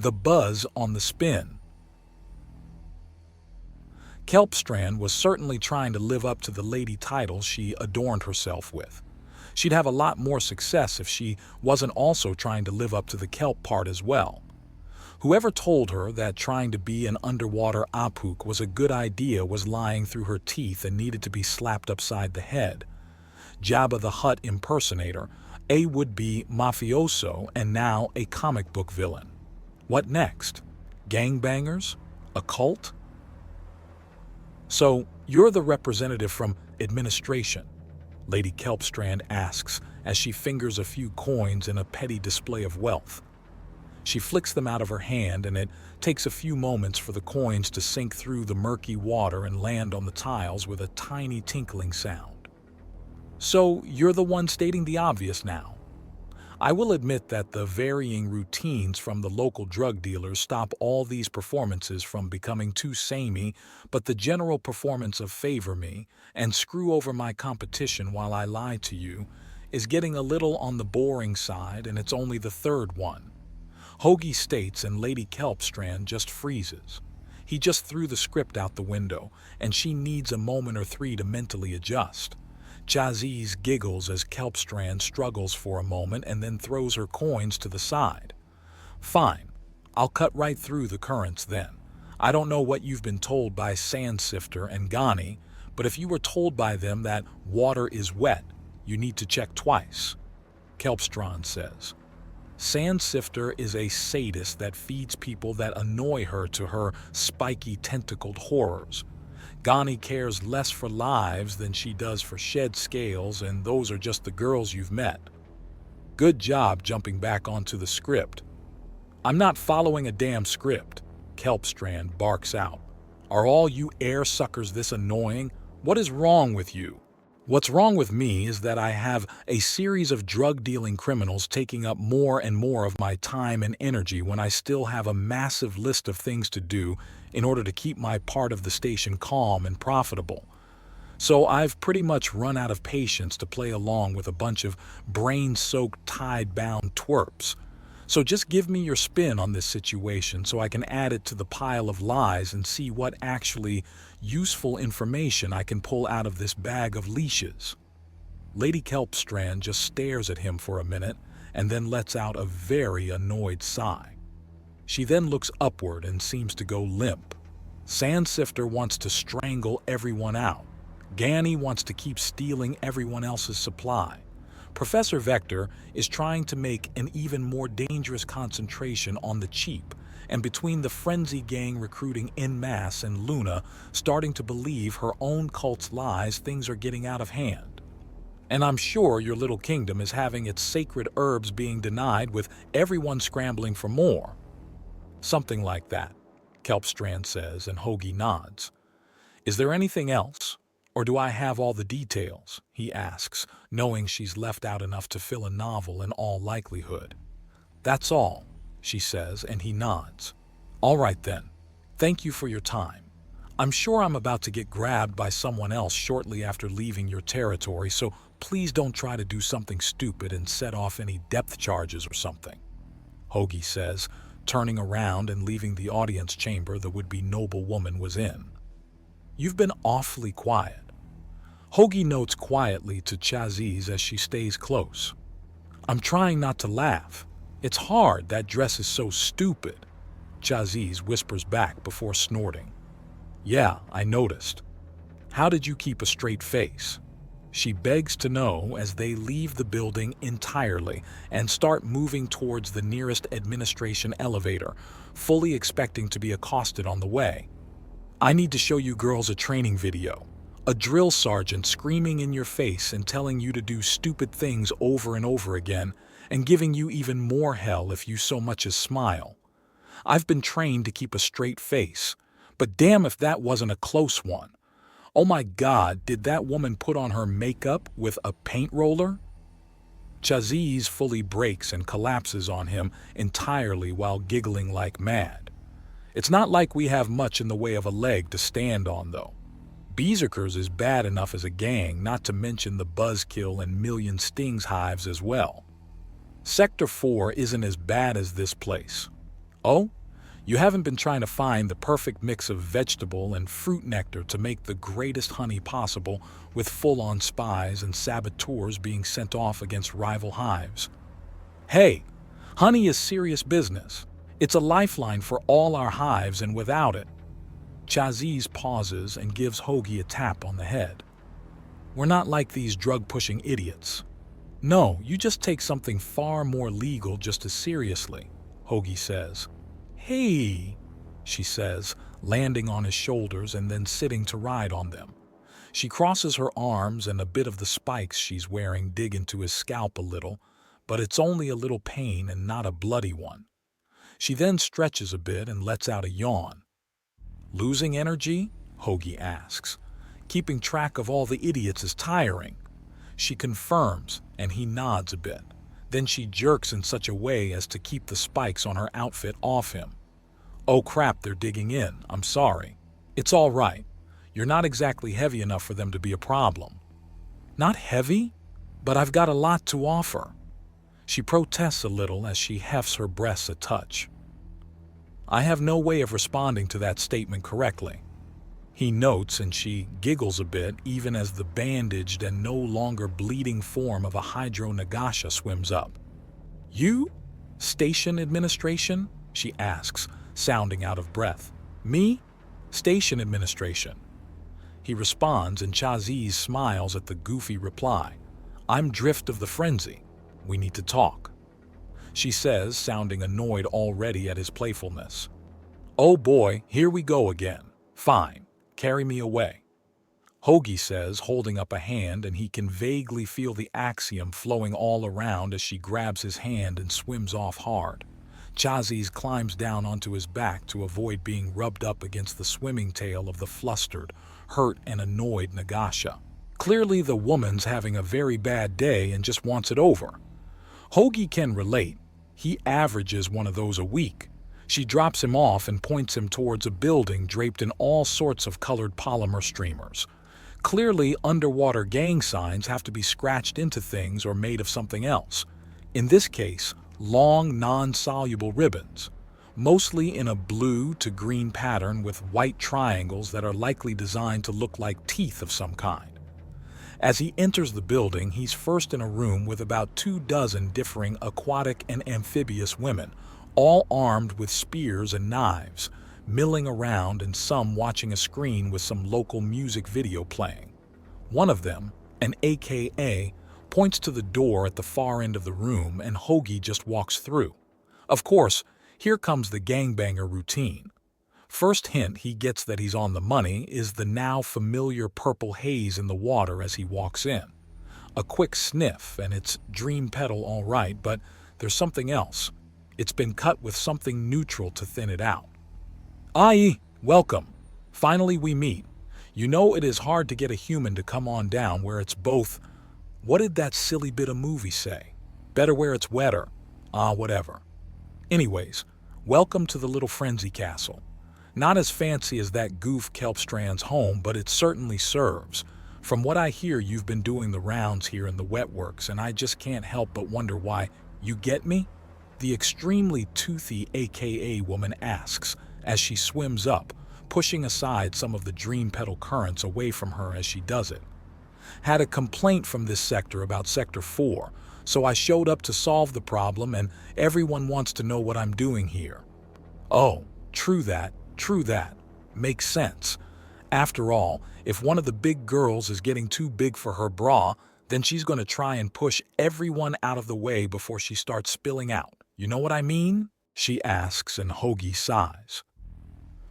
The buzz on the spin. Kelpstrand was certainly trying to live up to the lady title she adorned herself with. She'd have a lot more success if she wasn't also trying to live up to the kelp part as well. Whoever told her that trying to be an underwater apuk was a good idea was lying through her teeth and needed to be slapped upside the head. Jabba the Hutt impersonator, a would-be mafioso, and now a comic book villain. What next? Gangbangers? A cult? So, you're the representative from administration? Lady Kelpstrand asks as she fingers a few coins in a petty display of wealth. She flicks them out of her hand, and it takes a few moments for the coins to sink through the murky water and land on the tiles with a tiny tinkling sound. So, you're the one stating the obvious now. I will admit that the varying routines from the local drug dealers stop all these performances from becoming too samey, but the general performance of favor me and screw over my competition while I lie to you is getting a little on the boring side, and it's only the third one. Hoagie states, and Lady Kelpstrand just freezes. He just threw the script out the window, and she needs a moment or three to mentally adjust. Chaziz giggles as Kelpstrand struggles for a moment and then throws her coins to the side. Fine, I'll cut right through the currents then. I don't know what you've been told by Sandsifter and Ghani, but if you were told by them that water is wet, you need to check twice, Kelpstrand says. Sandsifter is a sadist that feeds people that annoy her to her spiky tentacled horrors. Ghani cares less for lives than she does for shed scales, and those are just the girls you've met. Good job jumping back onto the script. I'm not following a damn script, Kelpstrand barks out. Are all you air suckers this annoying? What is wrong with you? What's wrong with me is that I have a series of drug-dealing criminals taking up more and more of my time and energy when I still have a massive list of things to do in order to keep my part of the station calm and profitable. So I've pretty much run out of patience to play along with a bunch of brain-soaked, tide-bound twerps. So just give me your spin on this situation so I can add it to the pile of lies and see what actually useful information I can pull out of this bag of leashes. Lady Kelpstrand just stares at him for a minute and then lets out a very annoyed sigh. She then looks upward and seems to go limp. Sandsifter wants to strangle everyone out. Ghani wants to keep stealing everyone else's supply. Professor Vector is trying to make an even more dangerous concentration on the cheap, and between the Frenzy Gang recruiting en masse and Luna starting to believe her own cult's lies, things are getting out of hand. And I'm sure your little kingdom is having its sacred herbs being denied with everyone scrambling for more. Something like that, Kelpstrand says, and Hoagie nods. Is there anything else? Or do I have all the details? He asks, knowing she's left out enough to fill a novel in all likelihood. That's all, she says, and he nods. All right then. Thank you for your time. I'm sure I'm about to get grabbed by someone else shortly after leaving your territory, so please don't try to do something stupid and set off any depth charges or something, Hoagie says, turning around and leaving the audience chamber the would-be noblewoman was in. You've been awfully quiet. Hoagie notes quietly to Chaziz as she stays close. I'm trying not to laugh. It's hard, that dress is so stupid, Chaziz whispers back before snorting. Yeah, I noticed. How did you keep a straight face? She begs to know as they leave the building entirely and start moving towards the nearest administration elevator, fully expecting to be accosted on the way. I need to show you girls a training video. A drill sergeant screaming in your face and telling you to do stupid things over and over again and giving you even more hell if you so much as smile. I've been trained to keep a straight face, but damn if that wasn't a close one. Oh my God, did that woman put on her makeup with a paint roller? Chaziz fully breaks and collapses on him entirely while giggling like mad. It's not like we have much in the way of a leg to stand on, though. Berserkers is bad enough as a gang, not to mention the Buzzkill and Million Stings hives as well. Sector 4 isn't as bad as this place. Oh? You haven't been trying to find the perfect mix of vegetable and fruit nectar to make the greatest honey possible, with full-on spies and saboteurs being sent off against rival hives. Hey, honey is serious business. It's a lifeline for all our hives, and without it... Chaziz pauses and gives Hoagie a tap on the head. We're not like these drug-pushing idiots. No, you just take something far more legal just as seriously, Hoagie says. Hey, she says, landing on his shoulders and then sitting to ride on them. She crosses her arms and a bit of the spikes she's wearing dig into his scalp a little, but it's only a little pain and not a bloody one. She then stretches a bit and lets out a yawn. Losing energy? Hoagie asks. Keeping track of all the idiots is tiring. She confirms, and he nods a bit. Then she jerks in such a way as to keep the spikes on her outfit off him. Oh crap, they're digging in. I'm sorry. It's all right. You're not exactly heavy enough for them to be a problem. Not heavy? But I've got a lot to offer. She protests a little as she hefts her breasts a touch. I have no way of responding to that statement correctly. He notes, and she giggles a bit even as the bandaged and no longer bleeding form of a Hydro Nagasha swims up. You? Station administration? She asks, sounding out of breath. Me? Station administration. He responds, and Chaziz smiles at the goofy reply. I'm Drift of the Frenzy. We need to talk. She says, sounding annoyed already at his playfulness. Oh boy, here we go again. Fine. Carry me away. Hoagie says, holding up a hand, and he can vaguely feel the axiom flowing all around as she grabs his hand and swims off hard. Chaziz climbs down onto his back to avoid being rubbed up against the swimming tail of the flustered, hurt and annoyed Nagasha. Clearly the woman's having a very bad day and just wants it over. Hoagie can relate. He averages one of those a week. She drops him off and points him towards a building draped in all sorts of colored polymer streamers. Clearly, underwater gang signs have to be scratched into things or made of something else. In this case, long, non-soluble ribbons, mostly in a blue to green pattern with white triangles that are likely designed to look like teeth of some kind. As he enters the building, he's first in a room with about 24 differing aquatic and amphibious women, all armed with spears and knives, milling around and some watching a screen with some local music video playing. One of them, an AKA, points to the door at the far end of the room, and Hoagie just walks through. Of course, here comes the gangbanger routine. First hint he gets that he's on the money is the now familiar purple haze in the water as he walks in. A quick sniff, and it's dream petal all right, but there's something else. It's been cut with something neutral to thin it out. Aye, welcome. Finally we meet. You know it is hard to get a human to come on down where it's both... What did that silly bit of movie say? Better where it's wetter. Whatever. Anyways, welcome to the little frenzy castle. Not as fancy as that goof Kelpstrand's home, but it certainly serves. From what I hear, you've been doing the rounds here in the wetworks, and I just can't help but wonder why. You get me? The extremely toothy AKA woman asks as she swims up, pushing aside some of the dream petal currents away from her as she does it. Had a complaint from this sector about Sector 4, so I showed up to solve the problem, and everyone wants to know what I'm doing here. Oh, true that. Makes sense. After all, if one of the big girls is getting too big for her bra, then she's going to try and push everyone out of the way before she starts spilling out. You know what I mean? She asks, and Hoagie sighs.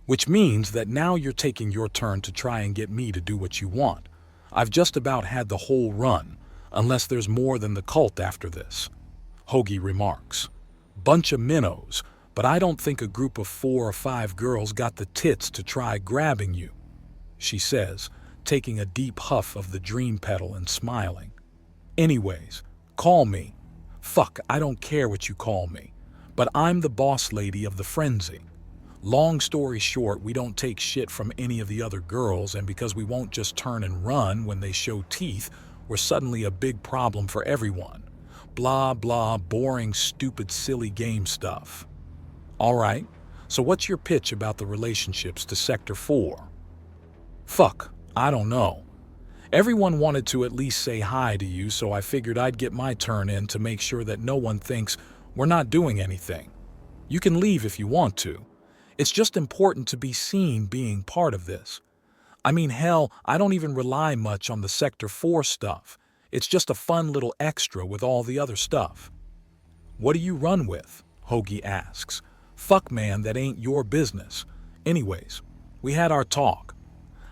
Which means that now you're taking your turn to try and get me to do what you want. I've just about had the whole run, unless there's more than the cult after this. Hoagie remarks. Bunch of minnows. But I don't think a group of 4 or 5 girls got the tits to try grabbing you, she says, taking a deep huff of the dream petal and smiling. Anyways, call me. Fuck, I don't care what you call me. But I'm the boss lady of the frenzy. Long story short, we don't take shit from any of the other girls, and because we won't just turn and run when they show teeth, we're suddenly a big problem for everyone. Blah, blah, boring, stupid, silly game stuff. All right, so what's your pitch about the relationships to Sector 4? Fuck, I don't know. Everyone wanted to at least say hi to you, so I figured I'd get my turn in to make sure that no one thinks we're not doing anything. You can leave if you want to. It's just important to be seen being part of this. I mean, hell, I don't even rely much on the Sector 4 stuff. It's just a fun little extra with all the other stuff. What do you run with? Hoagie asks. Fuck man, that ain't your business. Anyways, we had our talk.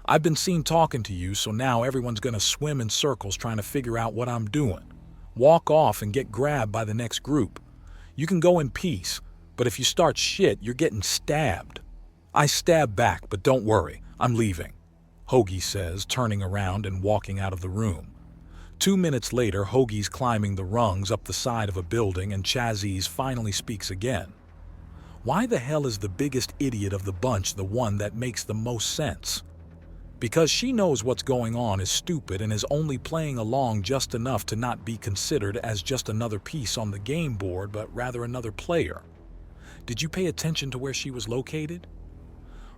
I've been seen talking to you, so now everyone's gonna swim in circles trying to figure out what I'm doing. Walk off and get grabbed by the next group. You can go in peace, but if you start shit, you're getting stabbed. I stab back, but don't worry, I'm leaving, Hoagie says, turning around and walking out of the room. 2 minutes later, Hoagie's climbing the rungs up the side of a building and Chazzy finally speaks again. Why the hell is the biggest idiot of the bunch the one that makes the most sense? Because she knows what's going on is stupid and is only playing along just enough to not be considered as just another piece on the game board, but rather another player. Did you pay attention to where she was located?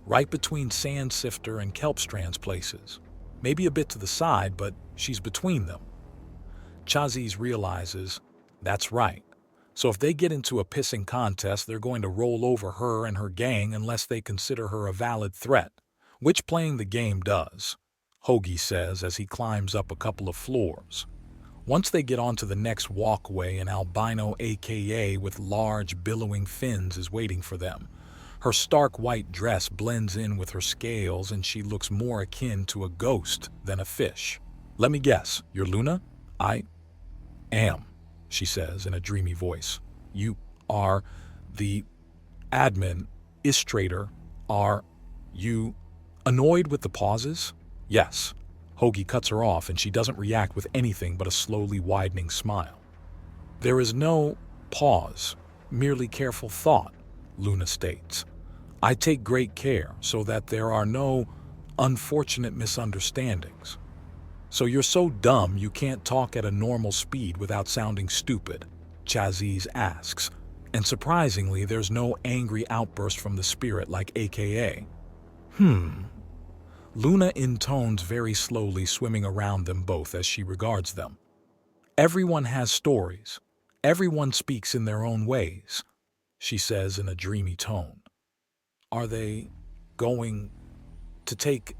Right between Sand Sifter and Kelpstrand's places. Maybe a bit to the side, but she's between them. Chazzy realizes that's right. So if they get into a pissing contest, they're going to roll over her and her gang unless they consider her a valid threat. Which playing the game does, Hoagie says as he climbs up a couple of floors. Once they get onto the next walkway, an albino AKA with large billowing fins is waiting for them. Her stark white dress blends in with her scales and she looks more akin to a ghost than a fish. Let me guess, you're Luna? I am, she says in a dreamy voice. You are the administrator, are you? Annoyed with the pauses? Yes. Hoagie cuts her off and she doesn't react with anything but a slowly widening smile. There is no pause, merely careful thought, Luna states. I take great care so that there are no unfortunate misunderstandings. So you're so dumb you can't talk at a normal speed without sounding stupid, Chazzy asks. And surprisingly, there's no angry outburst from the spirit like AKA. Luna intones very slowly, swimming around them both as she regards them. Everyone has stories. Everyone speaks in their own ways, she says in a dreamy tone. Are they going to take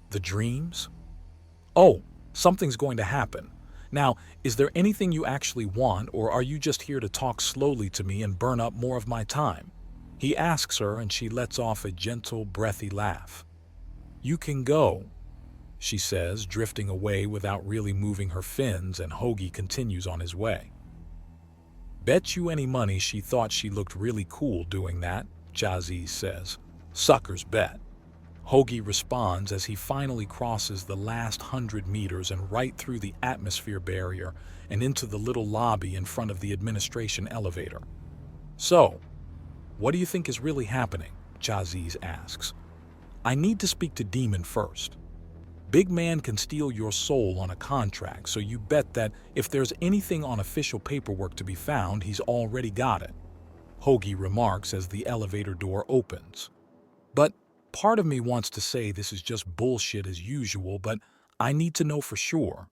the dreams? Oh, something's going to happen. Now, is there anything you actually want, or are you just here to talk slowly to me and burn up more of my time? He asks her and she lets off a gentle, breathy laugh. You can go, she says, drifting away without really moving her fins, and Hoagie continues on his way. Bet you any money she thought she looked really cool doing that, Chazzy says. Suckers bet. Hoagie responds as he finally crosses the last 100 meters and right through the atmosphere barrier and into the little lobby in front of the administration elevator. So, what do you think is really happening? Chazzy asks. I need to speak to Demon first. Big man can steal your soul on a contract, so you bet that if there's anything on official paperwork to be found, he's already got it, Hoagie remarks as the elevator door opens. But part of me wants to say this is just bullshit as usual, but I need to know for sure.